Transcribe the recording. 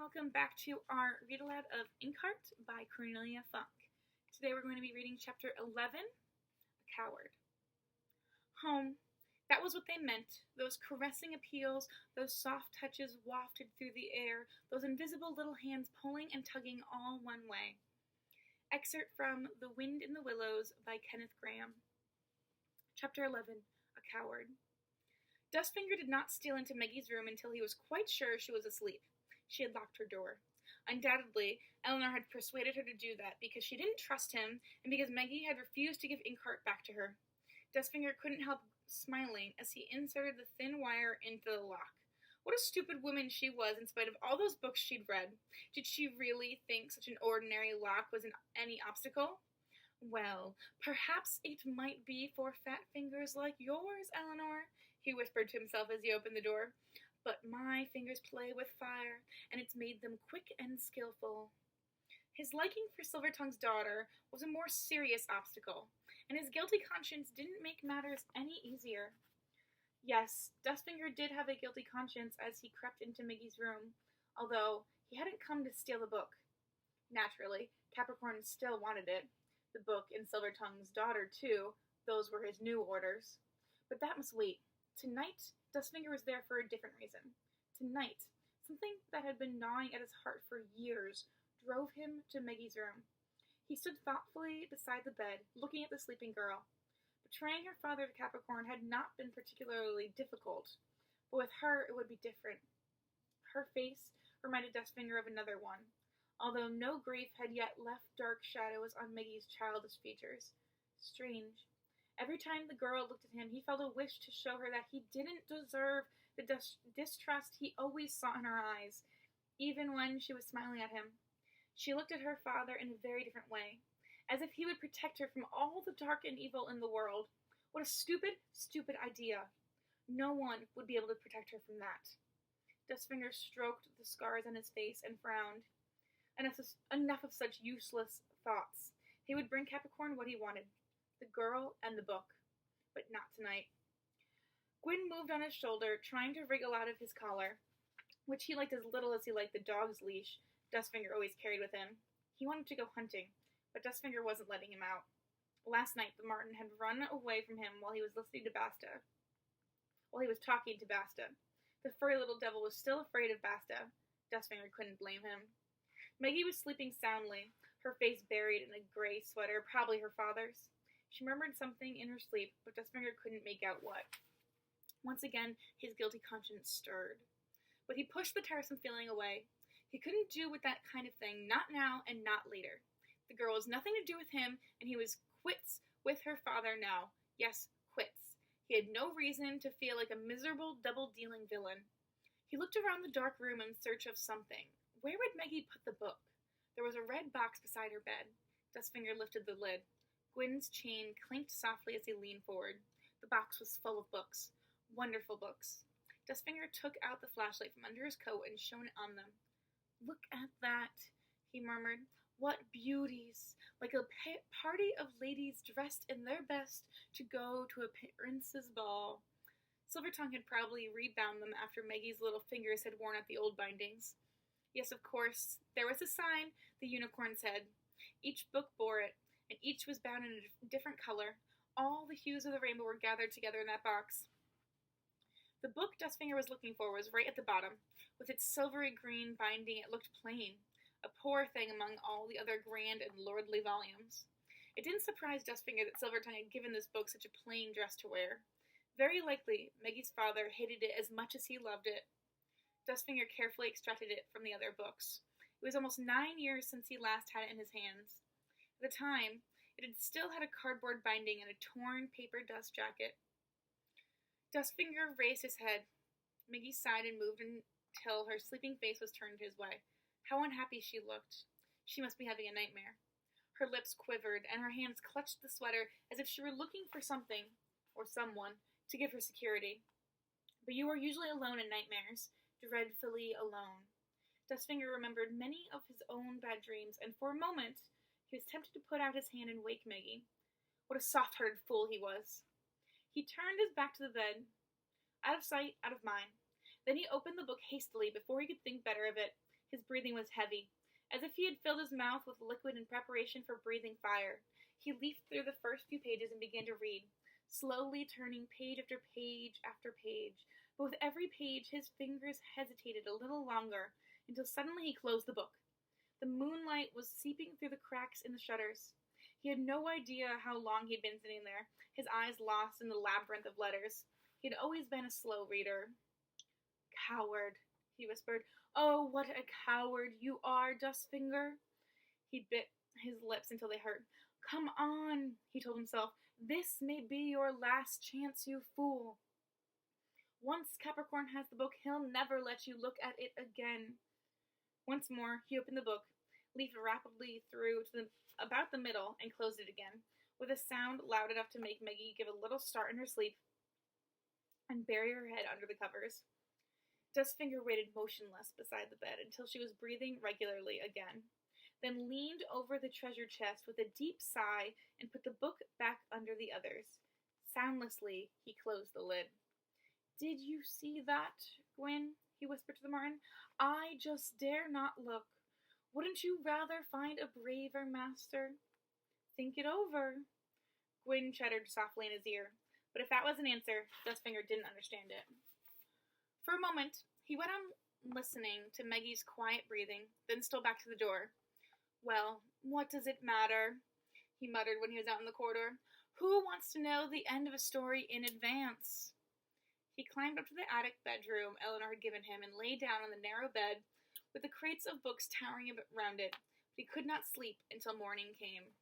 welcome back to our read aloud of Inkheart by Cornelia Funke. Today we're going to be reading chapter 11, A Coward. Home. That was what they meant. Those caressing appeals, those soft touches wafted through the air, those invisible little hands pulling and tugging all one way. Excerpt from The Wind in the Willows by Kenneth Grahame. Chapter 11, A Coward. Dustfinger did not steal into Maggie's room until he was quite sure she was asleep. She had locked her door. Undoubtedly, Eleanor had persuaded her to do that because she didn't trust him and because Maggie had refused to give Inkheart back to her. Dustfinger couldn't help smiling as he inserted the thin wire into the lock. What a stupid woman she was in spite of all those books she'd read. Did she really think such an ordinary lock was any obstacle? Well, perhaps it might be for fat fingers like yours, Eleanor, he whispered to himself as he opened the door. But my fingers play with fire, and it's made them quick and skillful. His liking for Silvertongue's daughter was a more serious obstacle, and his guilty conscience didn't make matters any easier. Yes, Dustfinger did have a guilty conscience as he crept into Maggie's room, although he hadn't come to steal the book. Naturally, Capricorn still wanted it. The book and Silvertongue's daughter, too. Those were his new orders. But that must wait. Tonight, Dustfinger was there for a different reason. Tonight, something that had been gnawing at his heart for years drove him to Maggie's room. He stood thoughtfully beside the bed, looking at the sleeping girl. Betraying her father to Capricorn had not been particularly difficult, but with her it would be different. Her face reminded Dustfinger of another one, although no grief had yet left dark shadows on Maggie's childish features. Strange. Every time the girl looked at him, he felt a wish to show her that he didn't deserve the distrust he always saw in her eyes, even when she was smiling at him. She looked at her father in a very different way, as if he would protect her from all the dark and evil in the world. What a stupid, stupid idea. No one would be able to protect her from that. Dustfinger stroked the scars on his face and frowned. Enough of such useless thoughts. He would bring Capricorn what he wanted. The girl and the book. But not tonight. Gwyn moved on his shoulder, trying to wriggle out of his collar, which he liked as little as he liked the dog's leash Dustfinger always carried with him. He wanted to go hunting, but Dustfinger wasn't letting him out. Last night, the marten had run away from him while he was talking to Basta. The furry little devil was still afraid of Basta. Dustfinger couldn't blame him. Maggie was sleeping soundly, her face buried in a gray sweater, probably her father's. She murmured something in her sleep, but Dustfinger couldn't make out what. Once again, his guilty conscience stirred. But he pushed the tiresome feeling away. He couldn't do with that kind of thing, not now and not later. The girl was nothing to do with him, and he was quits with her father now. Yes, quits. He had no reason to feel like a miserable, double-dealing villain. He looked around the dark room in search of something. Where would Maggie put the book? There was a red box beside her bed. Dustfinger lifted the lid. Gwyn's chain clinked softly as he leaned forward. The box was full of books. Wonderful books. Dustfinger took out the flashlight from under his coat and shone it on them. "Look at that," he murmured. "What beauties! Like a party of ladies dressed in their best to go to a prince's ball." Silvertongue had probably rebound them after Maggie's little fingers had worn out the old bindings. Yes, of course, there was a sign, the unicorn's head. Each book bore it, and each was bound in a different color. All the hues of the rainbow were gathered together in that box. The book Dustfinger was looking for was right at the bottom. With its silvery green binding, it looked plain, a poor thing among all the other grand and lordly volumes. It didn't surprise Dustfinger that Silvertongue had given this book such a plain dress to wear. Very likely, Maggie's father hated it as much as he loved it. Dustfinger carefully extracted it from the other books. It was almost 9 years since he last had it in his hands. At the time, it had still had a cardboard binding and a torn paper dust jacket. Dustfinger raised his head. Maggie sighed and moved until her sleeping face was turned his way. How unhappy she looked. She must be having a nightmare. Her lips quivered, and her hands clutched the sweater as if she were looking for something, or someone, to give her security. But you are usually alone in nightmares, dreadfully alone. Dustfinger remembered many of his own bad dreams, and for a moment he was tempted to put out his hand and wake Maggie. What a soft-hearted fool he was. He turned his back to the bed. Out of sight, out of mind. Then he opened the book hastily before he could think better of it. His breathing was heavy, as if he had filled his mouth with liquid in preparation for breathing fire. He leafed through the first few pages and began to read, slowly turning page after page after page. But with every page, his fingers hesitated a little longer, until suddenly he closed the book. The moonlight was seeping through the cracks in the shutters. He had no idea how long he had been sitting there, his eyes lost in the labyrinth of letters. He had always been a slow reader. "Coward," he whispered. "Oh, what a coward you are, Dustfinger." He bit his lips until they hurt. "Come on," he told himself. "This may be your last chance, you fool. Once Capricorn has the book, he'll never let you look at it again." Once more, he opened the book, leafed rapidly through to about the middle, and closed it again, with a sound loud enough to make Maggie give a little start in her sleep and bury her head under the covers. Dustfinger waited motionless beside the bed until she was breathing regularly again, then leaned over the treasure chest with a deep sigh and put the book back under the others. Soundlessly, he closed the lid. "Did you see that, Gwyn?" he whispered to the marten. "I just dare not look. Wouldn't you rather find a braver master? Think it over." Gwyn chattered softly in his ear, but if that was an answer, Dustfinger didn't understand it. For a moment, he went on listening to Maggie's quiet breathing, then stole back to the door. "Well, what does it matter?" he muttered when he was out in the corridor. "Who wants to know the end of a story in advance?" He climbed up to the attic bedroom Eleanor had given him and lay down on the narrow bed with the crates of books towering around it, but he could not sleep until morning came.